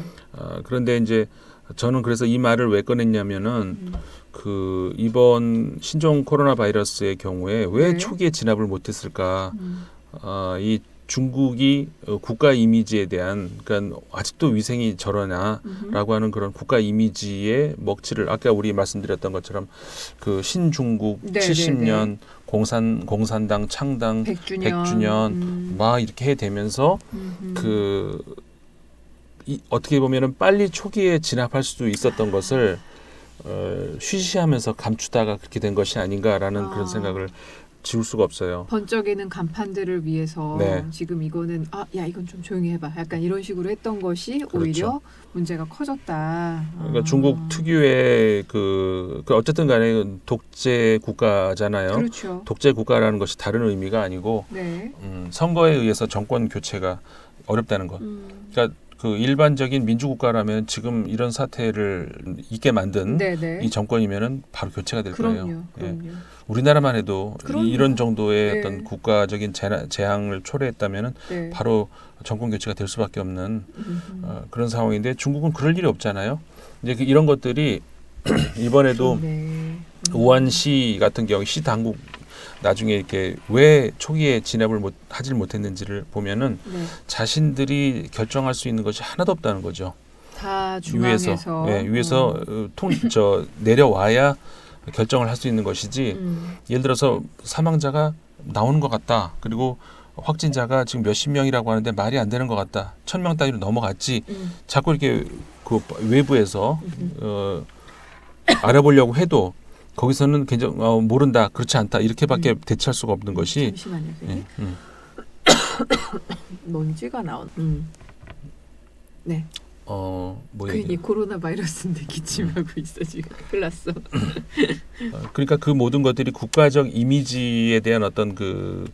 그런데 이제 저는 그래서 이 말을 왜 꺼냈냐면은 그 이번 신종 코로나 바이러스의 경우에 왜 네. 초기에 진압을 못했을까? 이 중국이 국가 이미지에 대한 그러니까 아직도 위생이 저러냐라고 하는 그런 국가 이미지의 먹칠을 아까 우리 말씀드렸던 것처럼 그 신중국 네, 70년 공산당 창당 100주년 막 이렇게 해대면서 어떻게 보면은 빨리 초기에 진압할 수도 있었던 것을 쉬쉬하면서 감추다가 그렇게 된 것이 아닌가라는 그런 생각을 지울 수가 없어요. 번쩍이는 간판들을 위해서 네. 지금 이거는 야 이건 좀 조용히 해봐. 약간 이런 식으로 했던 것이 그렇죠. 오히려 문제가 커졌다. 그러니까 중국 특유의 그 어쨌든 간에 독재 국가잖아요. 그렇죠. 독재 국가라는 것이 다른 의미가 아니고 네. 선거에 의해서 정권 교체가 어렵다는 것. 그러니까 그 일반적인 민주국가라면 지금 이런 사태를 있게 만든 네네. 이 정권이면은 바로 교체가 될 거예요. 그럼요. 예. 우리나라만 해도 그럼요. 이런 정도의 네. 어떤 국가적인 재앙을 초래했다면은 네. 바로 정권 교체가 될 수밖에 없는 그런 상황인데 중국은 그럴 일이 없잖아요. 이제 이런 것들이 이번에도 우한시 같은 경우 시 당국 나중에 이렇게 왜 초기에 진압을 하질 못했는지를 보면은 자신들이 결정할 수 있는 것이 하나도 없다는 거죠. 다 중앙에서 위에서 내려와야 결정을 할 수 있는 것이지. 예를 들어서 사망자가 나오는 것 같다. 그리고 확진자가 지금 몇십 명이라고 하는데 말이 안 되는 것 같다. 1000명 단위로 넘어갔지. 자꾸 이렇게 그 외부에서 알아보려고 해도 거기서는 굉장히 모른다, 그렇지 않다 이렇게밖에 대처할 수가 없는 것이. 잠시만요. 먼지가 나온. 네. 괜히 코로나 바이러스인데 기침하고 있어 지금. 큰일 났어. 그러니까 그 모든 것들이 국가적 이미지에 대한 어떤 그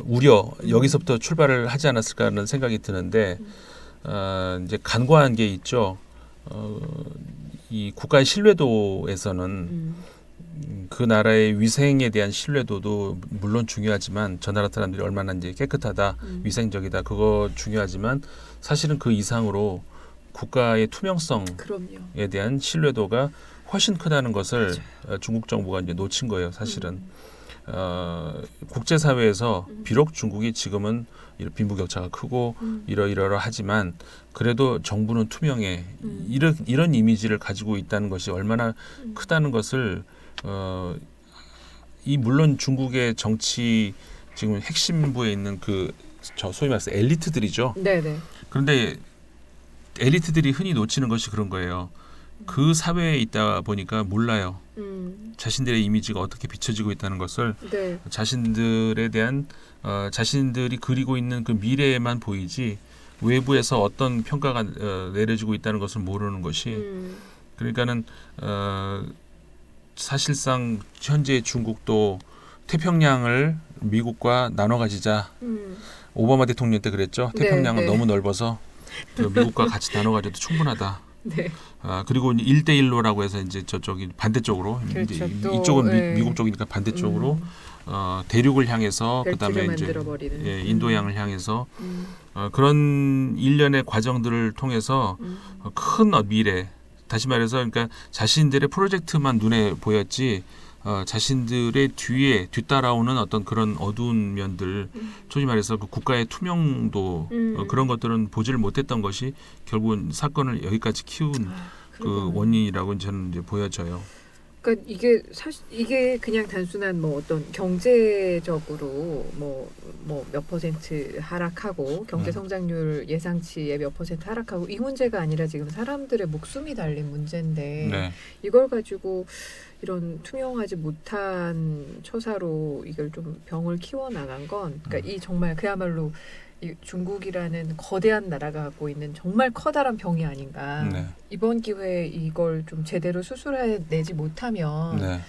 우려 여기서부터 출발을 하지 않았을까 하는 생각이 드는데 이제 간과한 게 있죠. 이 국가의 신뢰도에서는 그 나라의 위생에 대한 신뢰도도 물론 중요하지만 저 나라 사람들이 얼마나 이제 깨끗하다, 위생적이다 그거 중요하지만 사실은 그 이상으로 국가의 투명성에 그럼요. 대한 신뢰도가 훨씬 크다는 것을 중국 정부가 이제 놓친 거예요, 사실은. 국제사회에서 비록 중국이 지금은 빈부격차가 크고 이러이러하지만 그래도 정부는 투명해. 이런 이미지를 가지고 있다는 것이 얼마나 크다는 것을 물론 중국의 정치 지금 핵심부에 있는 소위 말해서 엘리트들이죠. 네네. 그런데 엘리트들이 흔히 놓치는 것이 그런 거예요. 그 사회에 있다 보니까 몰라요. 음. 자신들의 이미지가 어떻게 비춰지고 있다는 것을 네. 자신들에 대한 자신들이 그리고 있는 그 미래에만 보이지 외부에서 어떤 평가가 내려지고 있다는 것을 모르는 것이 그러니까는 사실상 현재 중국도 태평양을 미국과 나눠 가지자. 오바마 대통령 때 그랬죠. 네, 태평양은 네. 너무 넓어서 그 미국과 같이 나눠 가져도 충분하다. 네. 그리고 1대1로라고 해서 이제 저쪽이 반대쪽으로 그렇죠. 이제 또, 이쪽은 네. 미국 쪽이니까 반대쪽으로 대륙을 향해서 벨트를 그다음에 이제 만들어버리는. 인도양을 향해서 그런 일련의 과정들을 통해서 큰 미래 다시 말해서 그러니까 자신들의 프로젝트만 눈에 보였지 자신들의 뒤에 뒤따라오는 어떤 그런 어두운 면들 소위 말해서 그 국가의 투명도 그런 것들은 보지를 못했던 것이 결국은 사건을 여기까지 키운 그 원인이라고 저는 이제 보여져요. 그러니까 이게 사실 이게 그냥 단순한 뭐 어떤 경제적으로 뭐 몇 퍼센트 하락하고 경제 성장률 예상치의 몇 퍼센트 하락하고 이 문제가 아니라 지금 사람들의 목숨이 달린 문제인데 네. 이걸 가지고 이런 투명하지 못한 처사로 이걸 좀 병을 키워 나간 건 그러니까 이 정말 그야말로 이 중국이라는 거대한 나라가 갖고 있는 정말 커다란 병이 아닌가. 네. 이번 기회에 이걸 좀 제대로 수술해내지 못하면 네.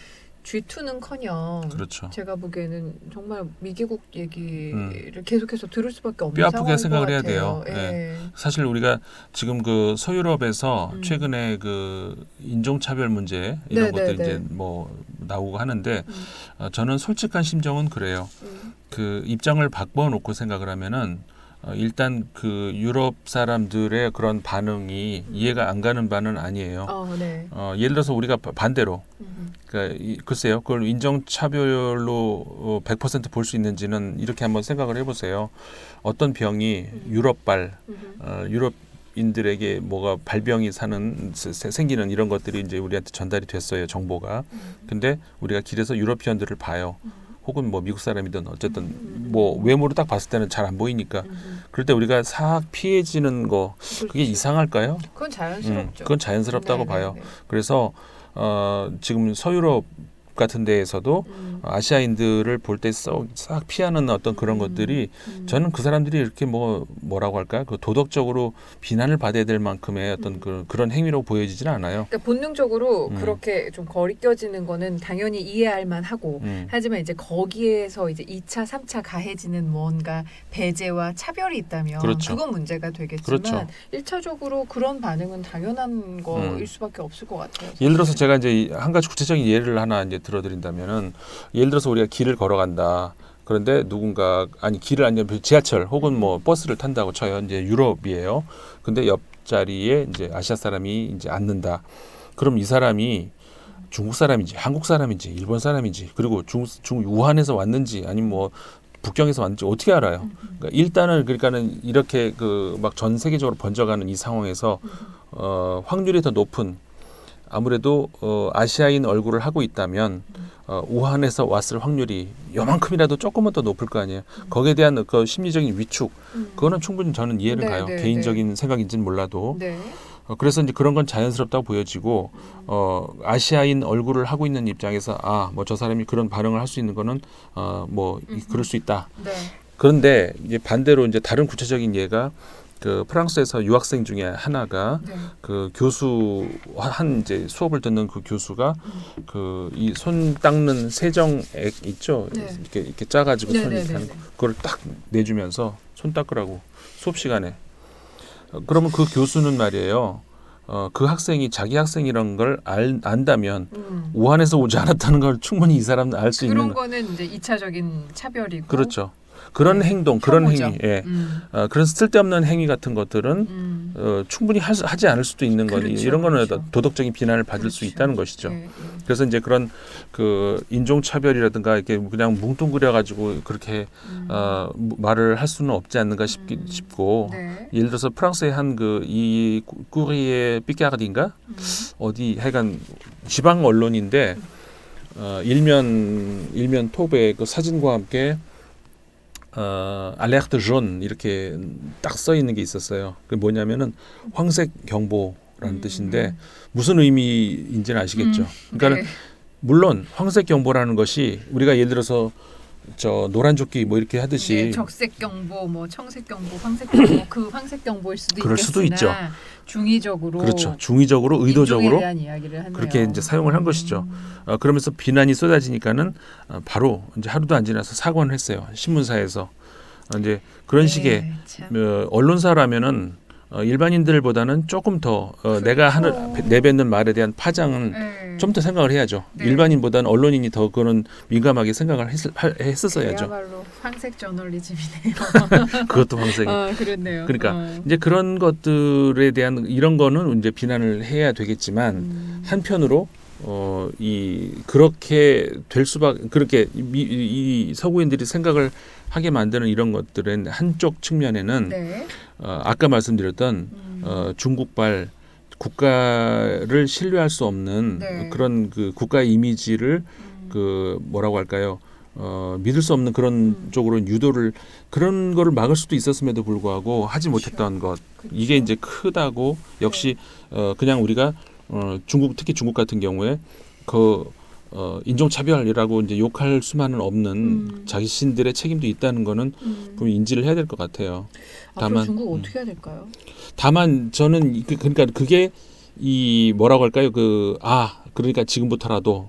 G2는커녕 그렇죠. 제가 보기에는 정말 미개국 얘기를 계속해서 들을 수밖에 없는 뼈 아프게 상황인 생각을 것 해야 같아요. 돼요. 예. 사실 우리가 지금 그 서유럽에서 최근에 그 인종차별 문제 이런 네, 것들이 네, 이제 네. 뭐 나오고 하는데 저는 솔직한 심정은 그래요. 그 입장을 바꿔놓고 생각을 하면은 일단 그 유럽 사람들의 그런 반응이 이해가 안 가는 바는 아니에요. 네. 예를 들어서 우리가 반대로 그러니까 글쎄요, 그걸 인종차별로 100% 볼 수 있는지는 이렇게 한번 생각을 해보세요. 어떤 병이 유럽발, 유럽인들에게 뭐가 발병이 생기는 이런 것들이 이제 우리한테 전달이 됐어요, 정보가. 근데 우리가 길에서 유러피언들을 봐요. 혹은 뭐 미국 사람이든 어쨌든 뭐 외모로 딱 봤을 때는 잘 안 보이니까 그럴 때 우리가 싹 피해지는 거 그게 이상할까요? 그건 자연스럽죠. 그건 자연스럽다고 네, 봐요. 네, 네. 그래서 지금 서유럽 같은 데에서도 아시아인들을 볼 때 싹 피하는 어떤 그런 것들이 저는 그 사람들이 이렇게 뭐라고 할까 그 도덕적으로 비난을 받아야 될 만큼의 어떤 그런 행위라고 보여지지는 않아요. 그러니까 본능적으로 그렇게 좀 거리껴지는 거는 당연히 이해할 만하고 하지만 이제 거기에서 이제 2차, 3차 가해지는 뭔가 배제와 차별이 있다면 그렇죠. 그건 문제가 되겠지만 그렇죠. 1차적으로 그런 반응은 당연한 거일 수밖에 없을 것 같아요. 예를 들어서 제가 이제 한 가지 구체적인 예를 하나 이제 들어드린다면은 예를 들어서 우리가 길을 걸어간다. 그런데 누군가 길을 아니면 지하철 혹은 뭐 버스를 탄다고 쳐요. 이제 유럽이에요. 근데 옆자리에 이제 아시아 사람이 이제 앉는다. 그럼 이 사람이 중국 사람인지 한국 사람인지 일본 사람인지 그리고 중국 우한에서 왔는지 아니면 뭐 북경에서 왔는지 어떻게 알아요? 그러니까 일단은 그러니까는 이렇게 그 막 전 세계적으로 번져가는 이 상황에서 확률이 더 높은 아무래도 아시아인 얼굴을 하고 있다면 우한에서 왔을 확률이 요만큼이라도 조금은 더 높을 거 아니에요. 거기에 대한 그 심리적인 위축 그거는 충분히 저는 이해를 가요. 개인적인 생각인지는 몰라도. 네. 그래서 이제 그런 건 자연스럽다고 보여지고 아시아인 얼굴을 하고 있는 입장에서 뭐 저 사람이 그런 반응을 할 수 있는 거는 그럴 수 있다. 네. 그런데 이제 반대로 이제 다른 구체적인 예가 그 프랑스에서 유학생 중에 하나가 그 교수 이제 수업을 듣는 그 교수가 그 이 손 닦는 세정액 있죠. 이렇게 짜가지고 손 이렇게 하는 그걸 딱 내주면서 손 닦으라고 수업 시간에. 그러면 그 교수는 말이에요. 그 학생이 자기 학생이란 걸 안다면 우한에서 오지 않았다는 걸 충분히 이 사람은 알 수 있는 그런 거는 이제 2차적인 차별이고. 그렇죠. 그런 행동, 그런 행위, 그런 쓸데없는 행위 같은 것들은 충분히 하지 않을 수도 있는 거니 이런 거는 도덕적인 비난을 받을 수 있다는 것이죠. 그래서 이제 그런 그 인종 차별이라든가 이렇게 그냥 뭉뚱그려 가지고 그렇게 말을 할 수는 없지 않는가 싶고 예를 들어서 프랑스의 한 그 이 꾸리에 삐까르디인가 어디 하여간 지방 언론인데 일면 톱에 그 사진과 함께 알레르트 존 이렇게 딱 써 있는 게 있었어요. 그 뭐냐면은 황색 경보 경보라는 뜻인데 무슨 의미인지는 아시겠죠? 그러니까 네. 물론 황색 경보라는 것이 우리가 예를 들어서 저 노란 조끼 뭐 이렇게 하듯이 네, 적색 경보, 뭐 청색 경보, 황색 경보, 그 황색 경보일 수도 그럴 수도 있죠. 중의적으로 그렇죠. 중의적으로 인종에 의도적으로 대한 이야기를 하네요. 그렇게 이제 사용을 한 것이죠. 그러면서 비난이 쏟아지니까는 바로 이제 하루도 안 지나서 사과를 했어요. 신문사에서 이제 그런 식의 참. 언론사라면은 일반인들보다는 조금 더 내가 내뱉는 말에 대한 파장은 네. 좀 더 생각을 해야죠. 네. 일반인보다는 언론인이 더 그런 민감하게 생각을 했었어야죠. 그야말로 황색 저널리즘이네요. 그것도 황색이. 그렇네요. 그러니까 이제 그런 것들에 대한 이런 거는 이제 비난을 해야 되겠지만 한편으로 그렇게 될 수밖에 그렇게 이 서구인들이 생각을 하게 만드는 이런 것들은 한쪽 측면에는 네. 아까 말씀드렸던 중국발 국가를 신뢰할 수 없는 네. 그런 그 국가의 이미지를 그 뭐라고 할까요? 믿을 수 없는 그런 쪽으로 유도를 그런 거를 막을 수도 있었음에도 불구하고 하지 못했던 것 이게 이제 크다고 역시 그냥 우리가 중국 특히 중국 같은 경우에 인종차별이라고 이제 욕할 수만은 없는 자신들의 책임도 있다는 거는 분명히 인지를 해야 될 것 같아요. 앞으로 중국 어떻게 해야 될까요? 다만 저는 그러니까 그게 이 뭐라고 할까요? 그러니까 지금부터라도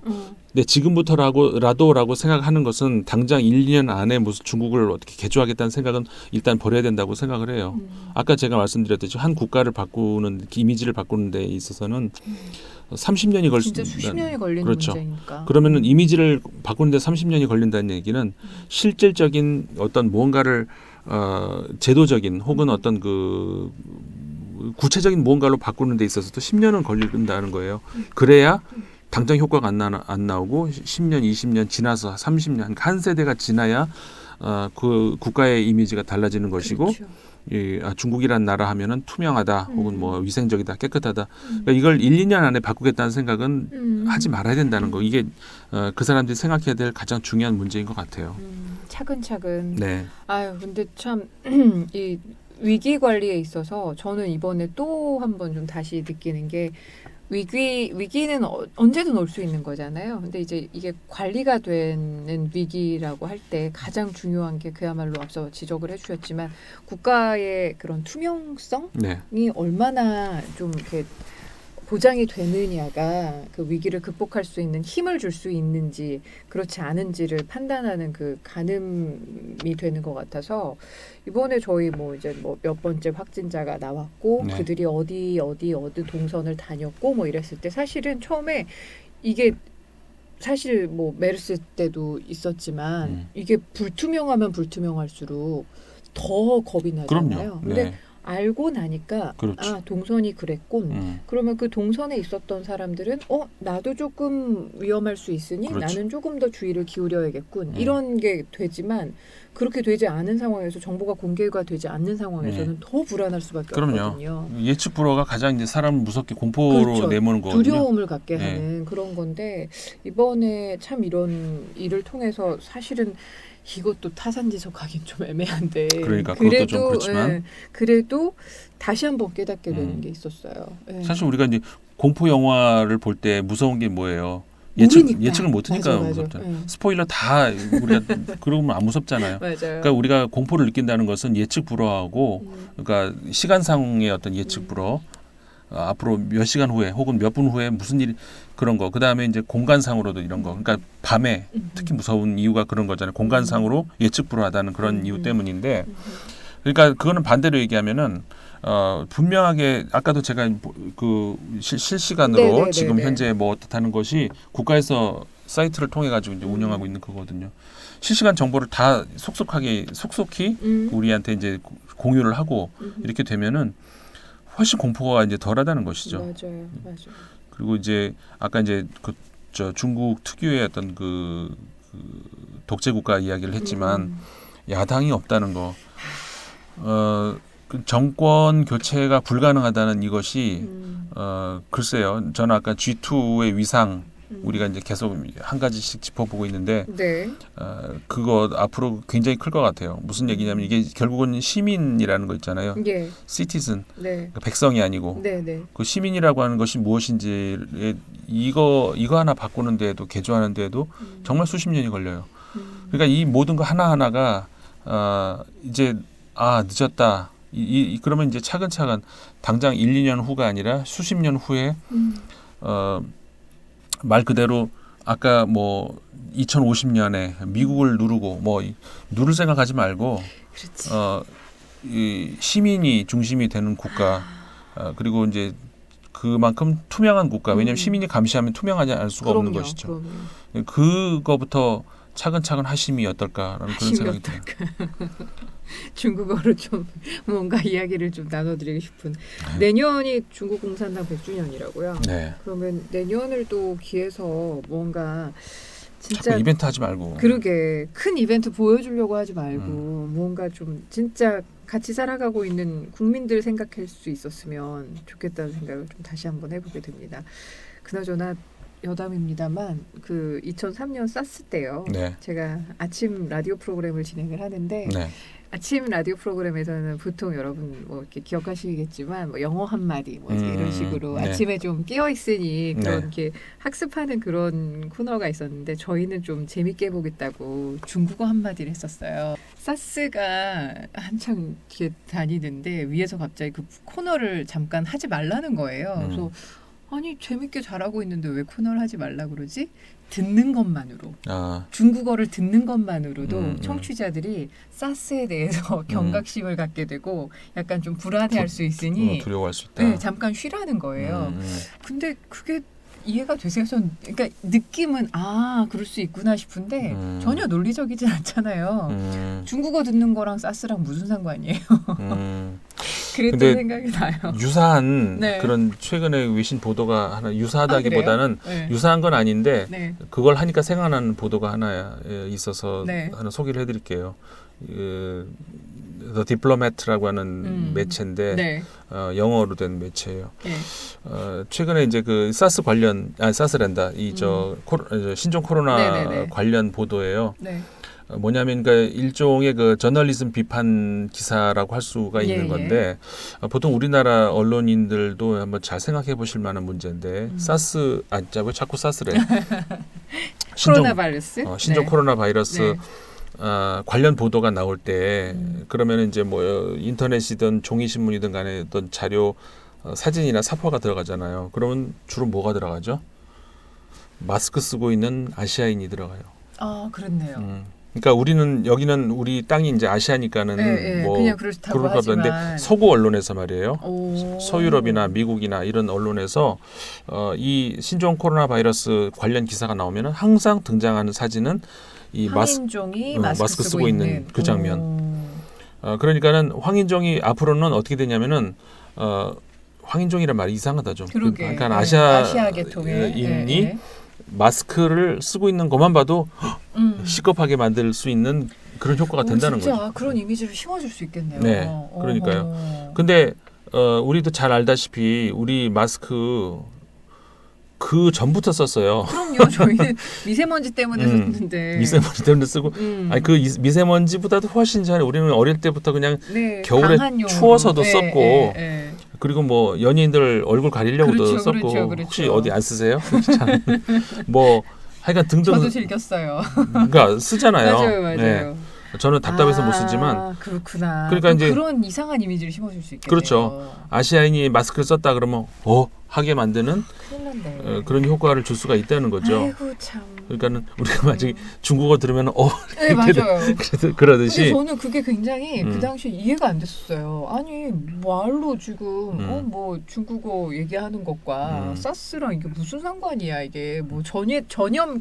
지금부터라도라고 생각하는 것은 당장 1, 2년 안에 무슨 중국을 어떻게 개조하겠다는 생각은 일단 버려야 된다고 생각을 해요. 아까 제가 말씀드렸듯이 한 국가를 바꾸는 이미지를 바꾸는 데 있어서는 30년이 진짜 수십 년이 걸리는 그렇죠. 문제니까. 그러면은 이미지를 바꾸는데 30년이 걸린다는 얘기는 실질적인 어떤 무언가를 제도적인 혹은 어떤 그 구체적인 무언가로 바꾸는 데 있어서도 10년은 걸린다는 거예요. 그래야 당장 효과가 안 나오고 10년, 20년 지나서 30년 한 세대가 지나야 그 국가의 이미지가 달라지는 것이고 그렇죠. 중국이란 나라 하면은 투명하다 혹은 뭐 위생적이다 깨끗하다 그러니까 이걸 1, 2년 안에 바꾸겠다는 생각은 하지 말아야 된다는 거 이게 그 사람들이 생각해야 될 가장 중요한 문제인 것 같아요. 차근차근. 네. 아유 근데 참 이 위기 관리에 있어서 저는 이번에 또 한 번 좀 다시 느끼는 게 위기는 언제든 올 수 있는 거잖아요. 근데 이제 이게 관리가 되는 위기라고 할 때 가장 중요한 게 그야말로 앞서 지적을 해주셨지만 국가의 그런 투명성이 네. 얼마나 좀 이렇게 보장이 되느냐가 그 위기를 극복할 수 있는 힘을 줄 수 있는지 그렇지 않은지를 판단하는 그 가늠이 되는 것 같아서 이번에 저희 뭐 이제 뭐 몇 번째 확진자가 나왔고 네. 그들이 어디 동선을 다녔고 뭐 이랬을 때 사실은 처음에 이게 사실 뭐 메르스 때도 있었지만 이게 불투명하면 불투명할수록 더 겁이 나잖아요. 그럼요. 근데 네. 알고 나니까 그렇죠. 동선이 그랬군. 그러면 그 동선에 있었던 사람들은 나도 조금 위험할 수 있으니 그렇죠. 나는 조금 더 주의를 기울여야겠군. 이런 게 되지만 그렇게 되지 않은 상황에서 정보가 공개가 되지 않는 상황에서는 더 불안할 수밖에 없거든요. 예측 불허가 가장 이제 사람 무섭게 공포로 그렇죠. 내모는 거거든요. 두려움을 갖게 네. 하는 그런 건데 이번에 참 이런 일을 통해서 사실은 이것도 타산지석하긴 좀 애매한데 그러니까 그것도 좀 그렇지만 그래도 다시 한번 깨닫게 되는 게 있었어요. 예. 사실 우리가 이제 공포 영화를 볼 때 무서운 게 뭐예요? 예측을 못하니까 무섭잖아요. 스포일러 다 우리가 그러면 안 무섭잖아요. 맞아요. 그러니까 우리가 공포를 느낀다는 것은 예측 불허하고 그러니까 시간상의 어떤 예측 불허 앞으로 몇 시간 후에 혹은 몇 분 후에 무슨 일이 그런 거. 그다음에 이제 공간상으로도 이런 거. 그러니까 밤에 특히 무서운 이유가 그런 거잖아요. 공간상으로 예측 불허하다는 그런 이유 때문인데 그러니까 그거는 반대로 얘기하면은 분명하게 아까도 제가 그 실시간으로 네네네네. 지금 현재 뭐 어떻다는 것이 국가에서 사이트를 통해 가지고 이제 운영하고 있는 거거든요. 실시간 정보를 다 속속히 우리한테 이제 공유를 하고 이렇게 되면은 훨씬 공포가 이제 덜하다는 것이죠. 맞아요. 그리고 이제 아까 이제 중국 특유의 어떤 그 독재 국가 이야기를 했지만 야당이 없다는 거, 그 정권 교체가 불가능하다는 이것이 글쎄요. 저는 아까 G2의 위상 우리가 이제 계속 한 가지씩 짚어보고 있는데 네. 그거 앞으로 굉장히 클 것 같아요. 무슨 얘기냐면 이게 결국은 시민이라는 거 있잖아요. 예. 시티즌, 네. 그러니까 백성이 아니고 네, 네. 그 시민이라고 하는 것이 무엇인지 이거 하나 바꾸는 데에도 개조하는 데에도 정말 수십 년이 걸려요. 그러니까 이 모든 거 하나하나가 이제 늦었다. 그러면 이제 차근차근 당장 1, 2년 후가 아니라 수십 년 후에 말 그대로 아까 뭐 2050년에 미국을 누르고 뭐 누를 생각하지 말고 그렇지. 이 시민이 중심이 되는 국가 그리고 이제 그만큼 투명한 국가 왜냐하면 시민이 감시하면 투명하지 않을 수가 없는 것이죠. 그럼요. 그거부터 차근차근 하심이 어떨까라는 그런 생각이 들어요. 중국어로 좀 뭔가 이야기를 좀 나눠드리고 싶은 내년이 중국 공산당 100주년이라고요. 네. 그러면 내년을 또 기해서 뭔가 진짜 자꾸 이벤트 하지 말고. 그러게 큰 이벤트 보여주려고 하지 말고 뭔가 좀 진짜 같이 살아가고 있는 국민들 생각할 수 있었으면 좋겠다는 생각을 좀 다시 한번 해보게 됩니다. 그나저나 여담입니다만 그 2003년 사스 때요. 네. 제가 아침 라디오 프로그램을 진행을 하는데 네. 아침 라디오 프로그램에서는 보통 여러분 뭐 이렇게 기억하시겠지만 뭐 영어 한마디 뭐 이런 식으로 네. 아침에 좀 깨어 있으니 그런 네. 이렇게 학습하는 그런 코너가 있었는데 저희는 좀 재밌게 해보겠다고 중국어 한마디를 했었어요. 사스가 한창 이렇게 다니는데 위에서 갑자기 그 코너를 잠깐 하지 말라는 거예요. 그래서 아니 재밌게 잘하고 있는데 왜 코너를 하지 말라 그러지? 듣는 것만으로 중국어를 듣는 것만으로도 청취자들이 사스에 대해서 경각심을 갖게 되고 약간 좀 불안해할 수 있으니 두려워할 수 있다. 네, 잠깐 쉬라는 거예요. 근데 그게 이해가 되세요? 그러니까 느낌은 그럴 수 있구나 싶은데 전혀 논리적이진 않잖아요. 중국어 듣는 거랑 사스랑 무슨 상관이에요? 그랬던 생각이 나요. 유사한 네. 그런 최근에 외신 보도가 하나 유사하다기보다는 네. 유사한 건 아닌데 네. 그걸 하니까 생각나는 보도가 하나 있어서 네. 하나 소개를 해드릴게요. The Diplomat라고 하는 매체인데 네. 영어로 된 매체예요. 네. 최근에 이제 그 사스 관련 사스랜다 신종 코로나 네네네. 관련 보도예요. 네. 뭐냐면 그러니까 일종의 그 저널리즘 비판 기사라고 할 수가 있는 건데 보통 우리나라 언론인들도 한번 잘 생각해 보실 만한 문제인데 사스 왜 자꾸 사스래? 코로나 바이러스? 신종 네. 코로나 바이러스 네. 관련 보도가 나올 때 그러면 이제 뭐 인터넷이든 종이 신문이든 간에 어떤 자료 사진이나 사파가 들어가잖아요. 그러면 주로 뭐가 들어가죠? 마스크 쓰고 있는 아시아인이 들어가요. 그렇네요. 그러니까 여기는 우리 땅이 이제 아시아니까는 뭐 그냥 그렇다고 그런가 하지만 보는데 서구 언론에서 말이에요. 서유럽이나 미국이나 이런 언론에서 이 신종 코로나 바이러스 관련 기사가 나오면은 항상 등장하는 사진은 이 황인종이 마스크 쓰고 있는 그 장면. 그러니까는 황인종이 앞으로는 어떻게 되냐면은 황인종이란 말이 이상하다 좀. 그러게. 그러니까 아시아 계통의 인이 마스크를 쓰고 있는 것만 봐도 시겁하게 만들 수 있는 그런 효과가 된다는 진짜 거죠. 그런 이미지를 심어줄 수 있겠네요. 네, 그러니까요. 근데 우리도 잘 알다시피 우리 마스크 그 전부터 썼어요. 그럼요. 저희는 미세먼지 때문에 썼는데. 미세먼지 때문에 쓰고. 아니 그 미세먼지보다도 훨씬 전에 우리는 어릴 때부터 그냥 겨울에 추워서도 썼고. 그리고 뭐 연예인들 얼굴 가리려고도 썼고. 그렇죠. 혹시 어디 안 쓰세요? 뭐 하여간 등등. 저도 즐겼어요. 그러니까 쓰잖아요. 맞아요. 네. 저는 답답해서 못 쓰지만. 그렇구나. 그러니까 이제 그런 이상한 이미지를 심어줄 수 있겠네요. 그렇죠. 아시아인이 마스크를 썼다 그러면 하게 만드는 그런 효과를 줄 수가 있다는 거죠. 아이고 참. 그러니까는 우리가 만약에 중국어 들으면 네, 맞아요. 그러듯이. 근데 저는 그게 굉장히 그 당시에 이해가 안 됐었어요. 아니 말로 지금 뭐 중국어 얘기하는 것과 사스랑 이게 무슨 상관이야 이게 뭐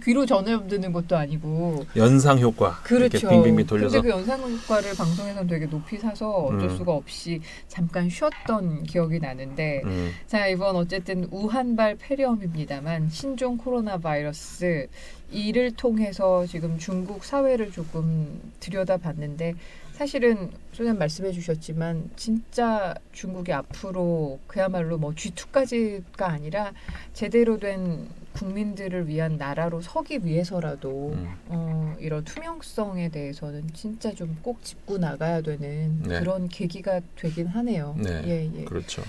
귀로 전염 드는 것도 아니고 연상 효과. 그렇죠. 이렇게 빙빙빙 돌려서. 근데 그 연상 효과를 방송에서는 되게 높이 사서 어쩔 수가 없이 잠깐 쉬었던 기억이 나는데 자 이번 어쨌든 우한발 폐렴입니다만 신종 코로나 바이러스 이를 통해서 지금 중국 사회를 조금 들여다봤는데 사실은 소장님 말씀해 주셨지만 진짜 중국이 앞으로 그야말로 뭐 G2까지가 아니라 제대로 된 국민들을 위한 나라로 서기 위해서라도 이런 투명성에 대해서는 진짜 좀 꼭 짚고 나가야 되는 네. 그런 계기가 되긴 하네요. 네, 예, 예. 그렇죠.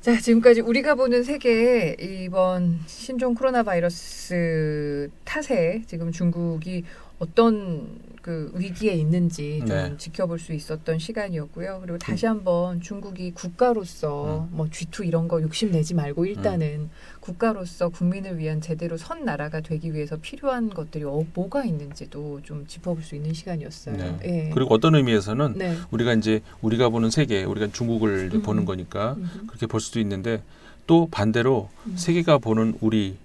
자, 지금까지 우리가 보는 세계 이번 신종 코로나 바이러스 탓에 지금 중국이 어떤 그 위기에 있는지 좀 네. 지켜볼 수 있었던 시간이었고요. 그리고 다시 한번 중국이 국가로서 뭐 G2 이런 거 욕심내지 말고 일단은 국가로서 국민을 위한 제대로 선 나라가 되기 위해서 필요한 것들이 뭐가 있는지도 좀 짚어볼 수 있는 시간이었어요. 네. 예. 그리고 어떤 의미에서는 네. 우리가 보는 세계, 우리가 중국을 이제 보는 거니까 그렇게 볼 수도 있는데 또 반대로 세계가 보는 우리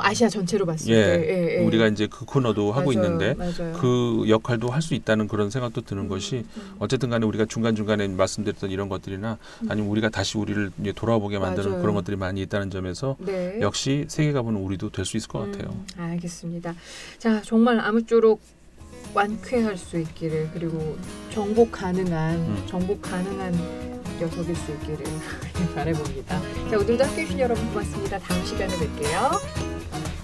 아시아 전체로 봤을 예, 때 우리가 이제 그 코너도 하고 맞아요, 있는데 맞아요. 그 역할도 할 수 있다는 그런 생각도 드는 것이 어쨌든 간에 우리가 중간중간에 말씀드렸던 이런 것들이나 아니면 우리가 다시 우리를 이제 돌아보게 만드는 맞아요. 그런 것들이 많이 있다는 점에서 네. 역시 세계가 보는 우리도 될 수 있을 것 같아요. 알겠습니다. 자, 정말 아무쪼록 완쾌할 수 있기를 그리고 정복 가능한 녀석일 수 있기를 바라봅니다. 자, 오늘도 함께해 주신 여러분 고맙습니다. 다음 시간에 뵐게요.